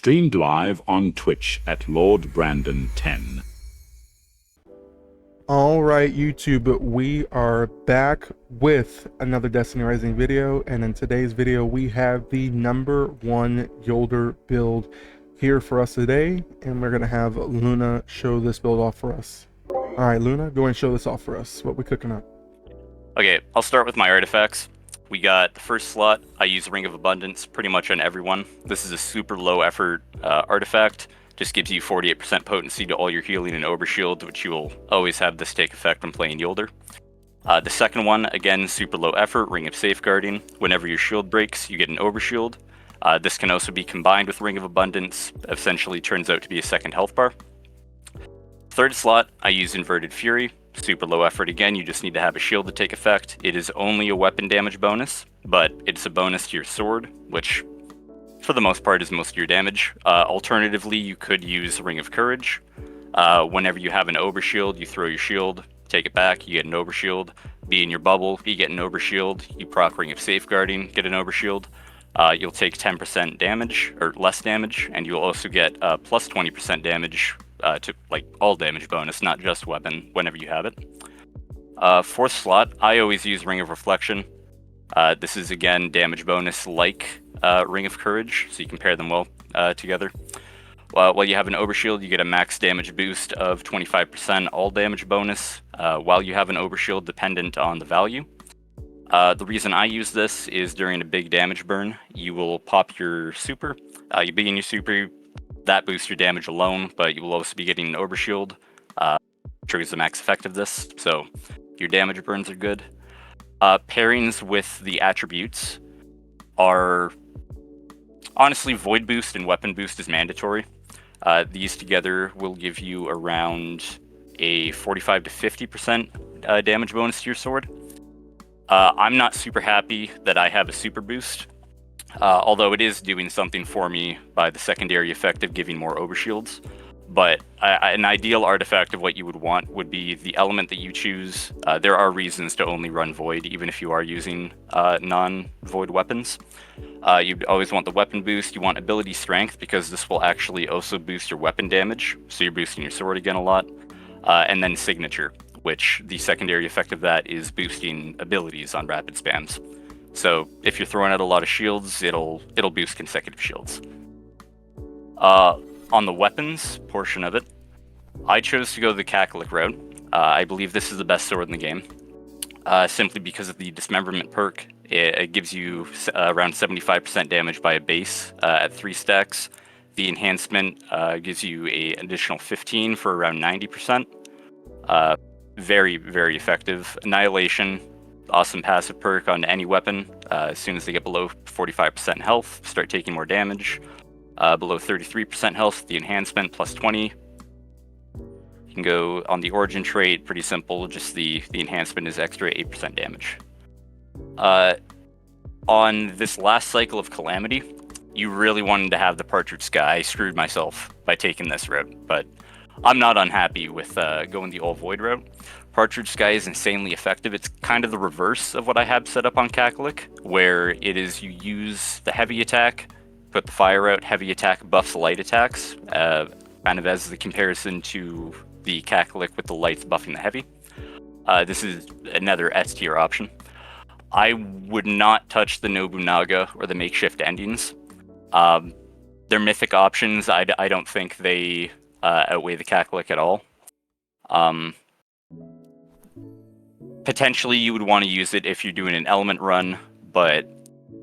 streamed live on Twitch at LordBrandon10. All right, YouTube, we are back with another Destiny Rising video, and in today's video we have the #1 Yolder build here for us today, and we're gonna have Luna show this build off for us. All right, Luna, go and show this off for us. What we cooking up? Okay, I'll start with my artifacts. We got the first slot. I use Ring of Abundance pretty much on everyone. This is a super low effort artifact. Just gives you 48% potency to all your healing and overshield, which you will always have this take effect when playing Yolder. The second one, again, super low effort, Ring of Safeguarding. Whenever your shield breaks, you get an overshield. This can also be combined with Ring of Abundance, essentially turns out to be a second health bar. Third slot, I use Inverted Fury. Super low effort again, you just need to have a shield to take effect. It is only a weapon damage bonus, but it's a bonus to your sword, which for the most part is most of your damage. Alternatively, you could use Ring of Courage. Whenever you have an overshield, you throw your shield, take it back, you get an overshield. Be in your bubble, you get an overshield. You proc Ring of Safeguarding, get an overshield. You'll take 10% damage, or less damage, and you'll also get plus 20% damage to like all damage bonus, not just weapon, whenever you have it. Fourth slot, I always use Ring of Reflection. This is again damage bonus like Ring of Courage, so you can pair them well together. While you have an overshield, you get a max damage boost of 25% all damage bonus while you have an overshield dependent on the value. The reason I use this is during a big damage burn, you will pop your super. You begin your super, that boosts your damage alone, but you will also be getting an overshield. Triggers the max effect of this, so your damage burns are good. Pairings with the attributes are honestly Void Boost and Weapon Boost is mandatory. These together will give you around a 45 to 50% damage bonus to your sword. I'm not super happy that I have a super boost, although it is doing something for me by the secondary effect of giving more overshields. But an ideal artifact of what you would want would be the element that you choose. There are reasons to only run Void, even if you are using non-Void weapons. You'd always want the weapon boost. You want ability strength, because this will actually also boost your weapon damage, so you're boosting your sword again a lot. And then signature, which the secondary effect of that is boosting abilities on rapid spams. So if you're throwing out a lot of shields, it'll boost consecutive shields. On the weapons portion of it, I chose to go the Cackalic route. I believe this is the best sword in the game, simply because of the Dismemberment perk. It gives you around 75% damage by a base at 3 stacks. The enhancement gives you an additional 15 for around 90%. Very, very effective. Annihilation, awesome passive perk on any weapon. As soon as they get below 45% health, start taking more damage. Below 33% health, the enhancement plus 20. You can go on the origin trait, pretty simple, just the enhancement is extra 8% damage. On this last cycle of Calamity, you really wanted to have the Partridge Sky. I screwed myself by taking this route, but I'm not unhappy with going the all Void route. Partridge Sky is insanely effective. It's kind of the reverse of what I have set up on Cackalic, where it is you use the heavy attack, put the fire out, heavy attack buffs light attacks, kind of as the comparison to the Cackalic with the lights buffing the heavy. This is another S tier option. I would not touch the Nobunaga or the makeshift endings. They're mythic options. I don't think they outweigh the Cackalic at all. Potentially you would want to use it if you're doing an element run, but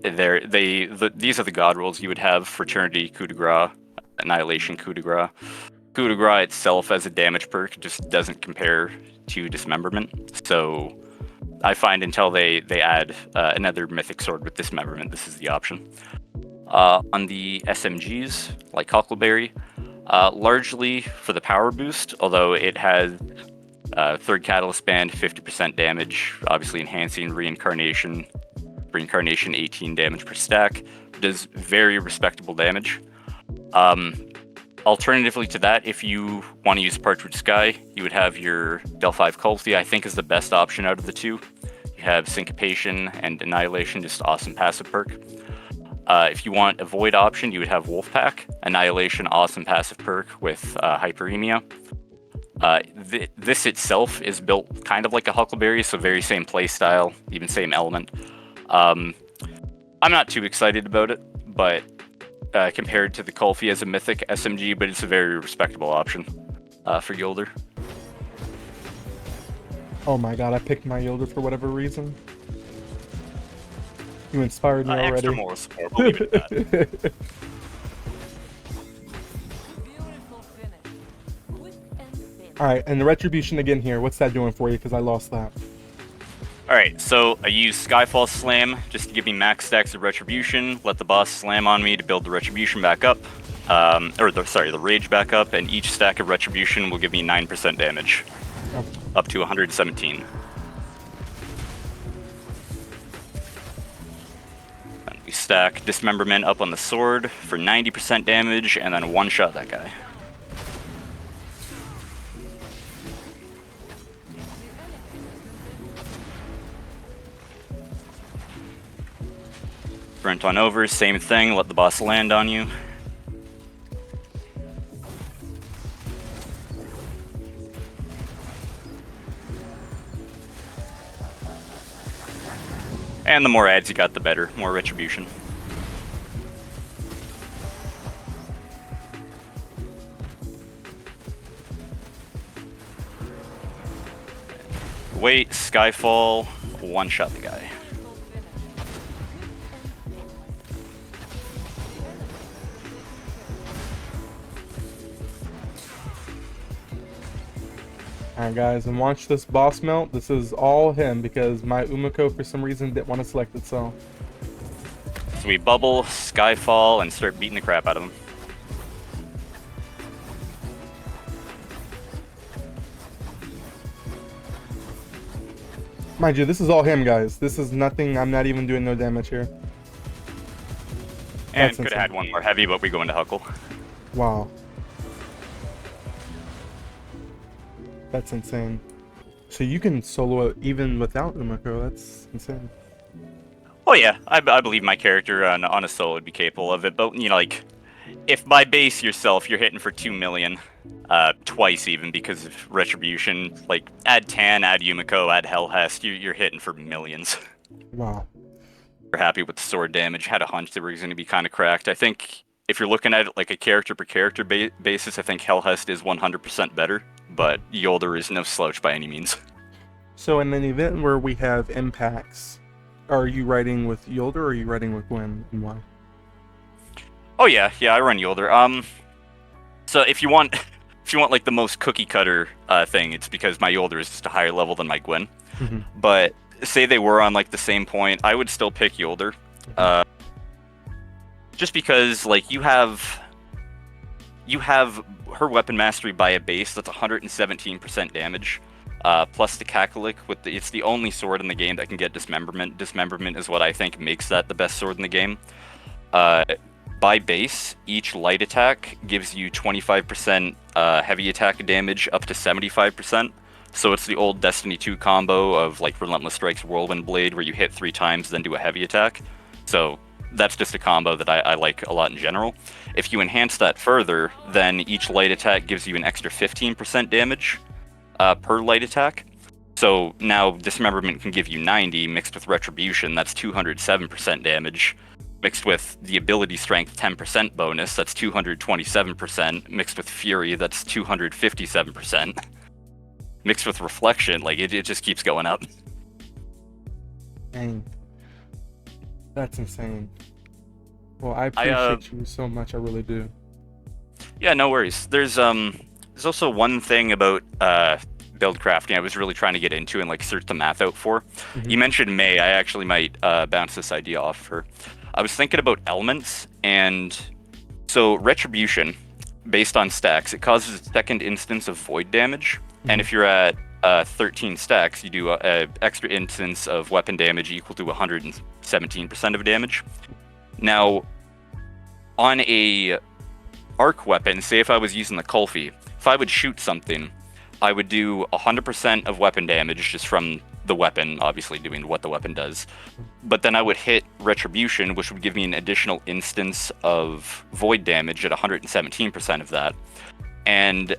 these are the god rolls you would have: Fraternity, Coup de Grace, Annihilation, Coup de Grace. Coup de Grace itself as a damage perk just doesn't compare to Dismemberment, so I find until they add another mythic sword with Dismemberment, this is the option. On the SMGs, like Cockleberry, largely for the power boost, although it has third catalyst band, 50% damage, obviously enhancing Reincarnation 18 damage per stack, does very respectable damage. Alternatively to that, if you want to use Partridge Sky, you would have your Del 5 Culty, I think is the best option out of the two. You have Syncopation and Annihilation, just awesome passive perk. If you want a void option, you would have Wolfpack, Annihilation, awesome passive perk with Hyperemia. This itself is built kind of like a Huckleberry, so very same playstyle, even same element. I'm not too excited about it, but compared to the Kulfi as a mythic SMG, but it's a very respectable option for Yolder. Oh my god, I picked my Yolder for whatever reason. You inspired me already. Extra moral support, we'll leave it at that. Alright, and the Retribution again here. What's that doing for you? Because I lost that. Alright, so I use Skyfall Slam just to give me max stacks of Retribution, let the boss slam on me to build the Retribution back up. The Rage back up, and each stack of Retribution will give me 9% damage. Oh. Up to 117. And we stack Dismemberment up on the sword for 90% damage, and then one-shot that guy. Sprint on over, same thing, let the boss land on you. And the more ads you got, the better. More Retribution. Wait, Skyfall, one-shot the guy. Alright guys, and watch this boss melt. This is all him because my Umiko for some reason didn't want to select itself. So we bubble, Skyfall, and start beating the crap out of him. Mind you, this is all him, guys. This is nothing. I'm not even doing no damage here. And That's could insane. have had one more heavy, but we go into Huckle. Wow. That's insane. So you can solo it even without Umiko. That's insane. Oh yeah, I believe my character on a solo would be capable of it, but you know, like, if by base yourself you're hitting for 2 million, twice even because of Retribution, like, add Tan, add Yumiko, add Hellhest, you're hitting for millions. Wow. We're happy with the sword damage, had a hunch that we're going to be kind of cracked. I think if you're looking at it like a character per character basis, I think Hellhest is 100% better, but Yolder is no slouch by any means. So in an event where we have impacts, are you riding with Yolder or are you riding with Gwen and why? Oh yeah, I run Yolder. So if you want like the most cookie cutter thing, it's because my Yolder is just a higher level than my Gwen. Mm-hmm. But say they were on like the same point, I would still pick Yolder. Just because like you have her weapon mastery by a base that's 117% damage. Plus the Cackalic it's the only sword in the game that can get Dismemberment. Dismemberment is what I think makes that the best sword in the game. By base, each light attack gives you 25% heavy attack damage up to 75%. So it's the old Destiny 2 combo of like Relentless Strike's Whirlwind Blade where you hit 3 times then do a heavy attack. So that's just a combo that I like a lot in general. If you enhance that further, then each light attack gives you an extra 15% damage per light attack. So now Dismemberment can give you 90, mixed with Retribution, that's 207% damage. Mixed with the ability strength 10% bonus, that's 227%. Mixed with Fury, that's 257%. Mixed with Reflection, like it just keeps going up. Dang. That's insane. Well, I appreciate you so much, I really do. Yeah, no worries. There's also one thing about build crafting I was really trying to get into and like search the math out for. Mm-hmm. You mentioned May. I actually might bounce this idea off of her. I was thinking about elements, and so Retribution, based on stacks, it causes a second instance of void damage. Mm-hmm. And if you're at 13 stacks, you do an extra instance of weapon damage equal to 117% of damage. Now, on a arc weapon, say if I was using the Kulfi, if I would shoot something, I would do 100% of weapon damage just from the weapon, obviously doing what the weapon does. But then I would hit Retribution, which would give me an additional instance of void damage at 117% of that. And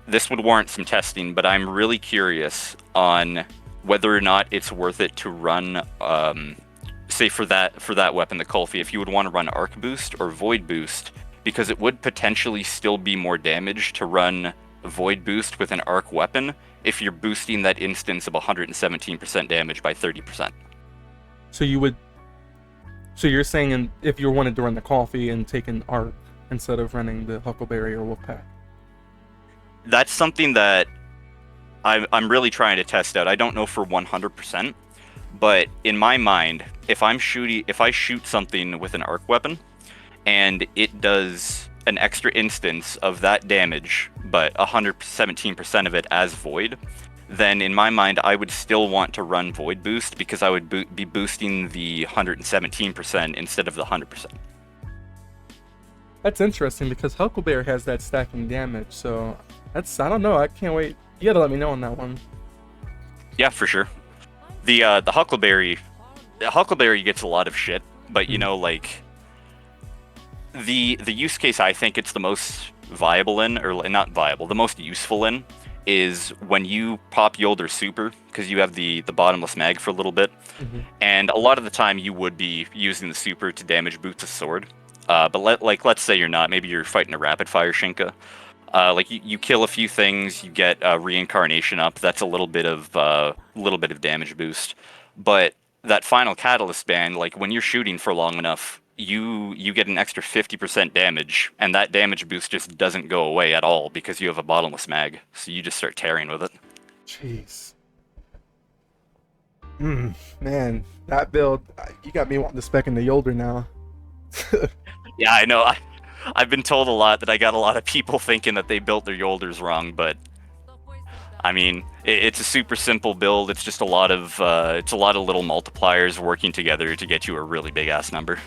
this would warrant some testing, but I'm really curious on whether or not it's worth it to run, say for that weapon, the Kulfi, if you would want to run Arc Boost or Void Boost, because it would potentially still be more damage to run Void Boost with an Arc weapon if you're boosting that instance of 117% damage by 30%. So you're saying if you wanted to run the Coffee and take an Arc instead of running the Huckleberry or Wolfpack? That's something that I'm really trying to test out. I don't know for 100%, but in my mind, if I shoot something with an arc weapon, and it does an extra instance of that damage, but 117% of it as void, then in my mind, I would still want to run Void Boost because I would be boosting the 117% instead of the 100%. That's interesting because Huckleberry has that stacking damage, so I don't know, I can't wait. You gotta let me know on that one. Yeah, for sure. The Huckleberry gets a lot of shit, but you know, like the use case I think it's the most viable in, or not viable, the most useful in, is when you pop Yolder Super, because you have the bottomless mag for a little bit, and a lot of the time you would be using the Super to damage Boots' sword. But let's say you're not. Maybe you're fighting a rapid fire Shinka. Like you kill a few things, you get reincarnation up. That's a little bit of damage boost. But that final catalyst band, like when you're shooting for long enough, you get an extra 50% damage, and that damage boost just doesn't go away at all because you have a bottomless mag. So you just start tearing with it. Jeez. Man, that build, you got me wanting to spec into Yolder now. Yeah, I know. I've been told a lot that I got a lot of people thinking that they built their Yolders wrong, but I mean, it's a super simple build. It's just a lot of little multipliers working together to get you a really big ass number.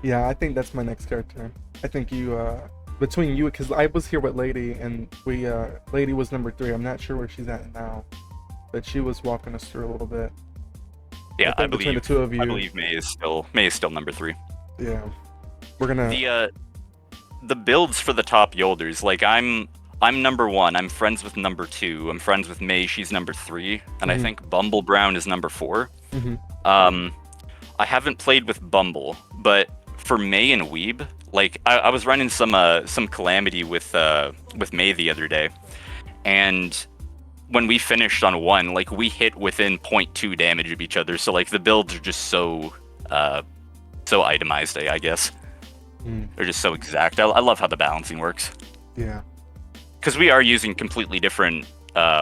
Yeah, I think that's my next character. I think between you, because I was here with Lady, and Lady was number 3. I'm not sure where she's at now, but she was walking us through a little bit. Yeah, I believe between the two of you, I believe May is still number 3. Yeah, we're gonna the builds for the top Yolders. Like I'm number 1. I'm friends with number 2. I'm friends with May. She's number 3, and I think Bumble Brown is number 4. I haven't played with Bumble, but for May and Weeb, like I was running some Calamity with May the other day, and when we finished on 1, like we hit within 0.2 damage of each other. So like the builds are just so itemized, I guess. They're just so exact. I love how the balancing works. Yeah. Because we are using completely different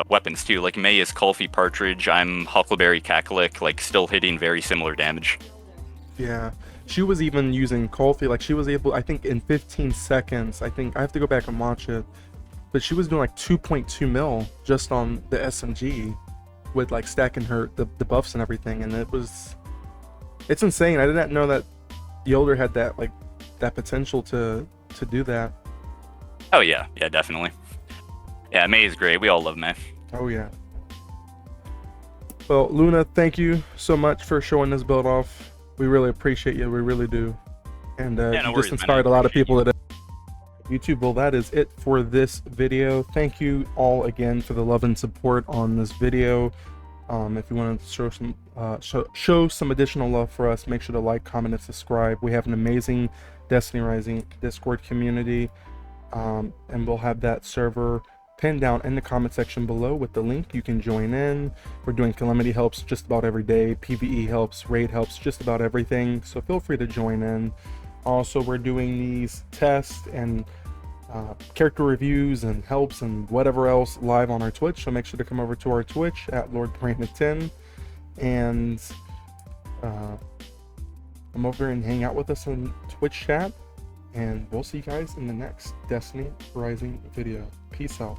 weapons too. Like May is Kulfi Partridge. I'm Huckleberry Cackalick, like still hitting very similar damage. Yeah. She was even using Kulfi, like she was able, I think in 15 seconds, I have to go back and watch it, but she was doing like 2.2 mil just on the SMG with like stacking the buffs and everything, and it's insane. I didn't know that Yolder had that potential to do that. Oh yeah, definitely. Yeah, May is great. We all love May. Oh yeah. Well, Luna, thank you so much for showing this build off. We really appreciate you. We really do. And you just inspired a lot of people today. YouTube, well, that is it for this video. Thank you all again for the love and support on this video. If you want to show some additional love for us, make sure to like, comment, and subscribe. We have an amazing Destiny Rising Discord community, and we'll have that server pinned down in the comment section below with the link. You can join in. We're doing Calamity helps just about every day, PvE helps, raid helps, just about everything, so feel free to join in. Also, we're doing these tests and character reviews and helps and whatever else live on our Twitch, so make sure to come over to our Twitch at LordBrandon10 and come over and hang out with us in Twitch chat, and we'll see you guys in the next Destiny Rising video. Peace out.